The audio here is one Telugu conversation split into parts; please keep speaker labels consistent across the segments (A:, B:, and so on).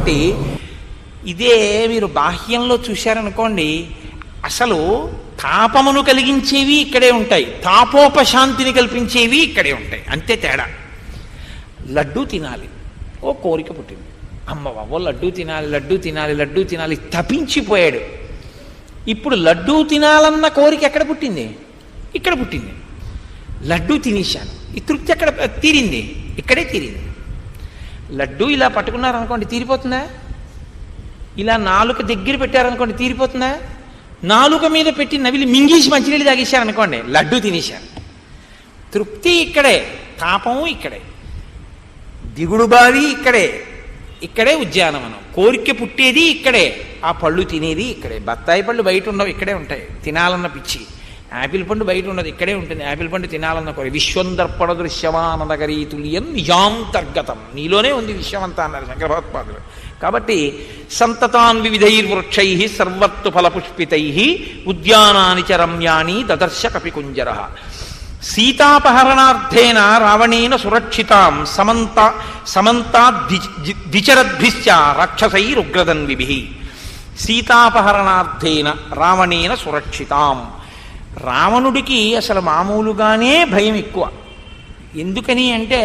A: కాబట్టి ఇదే మీరు బాహ్యంలో చూశారనుకోండి, అసలు తాపమును కలిగించేవి ఇక్కడే ఉంటాయి, తాపోపశాంతిని కల్పించేవి ఇక్కడే ఉంటాయి, అంతే తేడా. లడ్డూ తినాలి, ఓ కోరిక పుట్టింది, అమ్మ బాబో లడ్డూ తినాలి లడ్డూ తినాలి లడ్డూ తినాలి, తపించిపోయాడు. ఇప్పుడు లడ్డూ తినాలన్న కోరిక ఎక్కడ పుట్టింది? ఇక్కడ పుట్టింది. లడ్డూ తినేశాను, ఈ తృప్తి ఎక్కడ తీరింది? ఇక్కడే తీరింది. లడ్డూ ఇలా పట్టుకున్నారనుకోండి తీరిపోతుందా? ఇలా నాలుక దగ్గర పెట్టారనుకోండి తీరిపోతుందా? నాలుక మీద పెట్టి నవిలి మింగేసి మంచినీళ్ళు తాగేశారనుకోండి లడ్డూ తినేశారు. తృప్తి ఇక్కడే, తాపము ఇక్కడే, దిగుడు బావి ఇక్కడే, ఇక్కడే ఉద్యానవనం. కోరిక పుట్టేది ఇక్కడే, ఆ పళ్ళు తినేది ఇక్కడే. బత్తాయి పళ్ళు బయట ఉండవు, ఇక్కడే ఉంటాయి తినాలన్న పిచ్చి. యాపిల్ పండు బయట ఉండదు, ఇక్కడే ఉంటుంది యాపిల్ పండు తినాలన్న కోరి. విశ్వందర్పణ దృశ్యమానగరీ తుల్యం నిజాంతర్గతం, నీలోనే ఉంది విశ్వమంతా అన్నారు శంకర భగవత్పాదులు. కాబట్టి సంతతాన్ వివిధైర్వృక్షై సర్వత్తు ఫలపుష్పితై ఉద్యానాని చ రమ్యాని దదర్శ కపికుంజర. సీతాపహరణార్థేన రావణేన సురక్షితాం సమంతాద్విచరద్భిశ్చ రాక్షసైరుగ్రదన్విభిః. సీతాపహరణార్థేన రావణేన సురక్షితాం. రావణుడికి అసలు మామూలుగానే భయం ఎక్కువ. ఎందుకని అంటే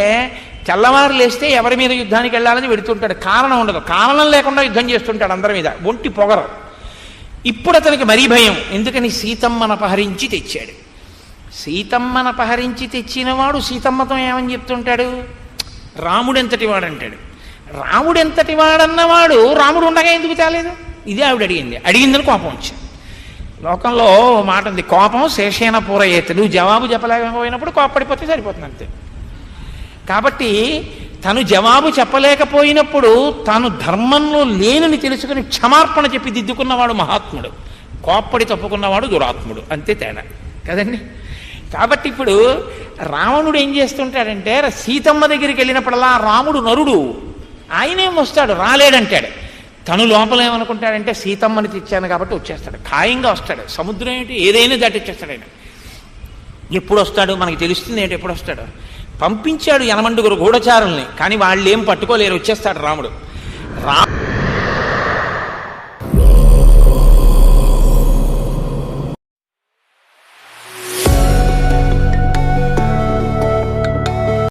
A: తెల్లవారు లేస్తే ఎవరి మీద యుద్ధానికి వెళ్ళాలని వెడుతుంటాడు, కారణం ఉండదు, కారణం లేకుండా యుద్ధం చేస్తుంటాడు అందరి మీద, ఒంటి పొగరు. ఇప్పుడు అతనికి మరీ భయం, ఎందుకని సీతమ్మను అపహరించి తెచ్చాడు. సీతమ్మను అపహరించి తెచ్చినవాడు సీతమ్మతో ఏమని చెప్తుంటాడు? రాముడెంతటి వాడంటాడు. రాముడెంతటి వాడన్నవాడు రాముడు ఉండగా ఎందుకు తేలేదు? ఇదే ఆవిడ అడిగింది. అడిగిందని కోపం వచ్చింది. లోకంలో మాట ఉంది, కోపం శేషేన పూరయేత. నువ్వు జవాబు చెప్పలేకపోయినప్పుడు కోపడిపోతే సరిపోతుంది అంతే. కాబట్టి తను జవాబు చెప్పలేకపోయినప్పుడు తాను ధర్మంలో లేనని తెలుసుకుని క్షమార్పణ చెప్పి దిద్దుకున్నవాడు మహాత్ముడు, కోప్పడి తప్పుకున్నవాడు దురాత్ముడు, అంతే తేడా కదండి. కాబట్టి ఇప్పుడు రావణుడు ఏం చేస్తుంటాడంటే సీతమ్మ దగ్గరికి వెళ్ళినప్పుడల్లా రాముడు నరుడు, ఆయనేం వస్తాడు, రాలేడంటాడు. తను లోపల ఏమనుకుంటాడంటే సీతమ్మని తెచ్చాను కాబట్టి వచ్చేస్తాడు, ఖాయంగా వస్తాడు. సముద్రం ఏంటి, ఏదైనా దాటిచ్చేస్తాడు ఆయన. ఎప్పుడు వస్తాడు మనకి తెలుస్తుంది ఏంటి, ఎప్పుడు వస్తాడు? పంపించాడు 80 గూఢచారుల్ని, కానీ వాళ్ళు ఏం పట్టుకోలేరు, వచ్చేస్తాడు రాముడు.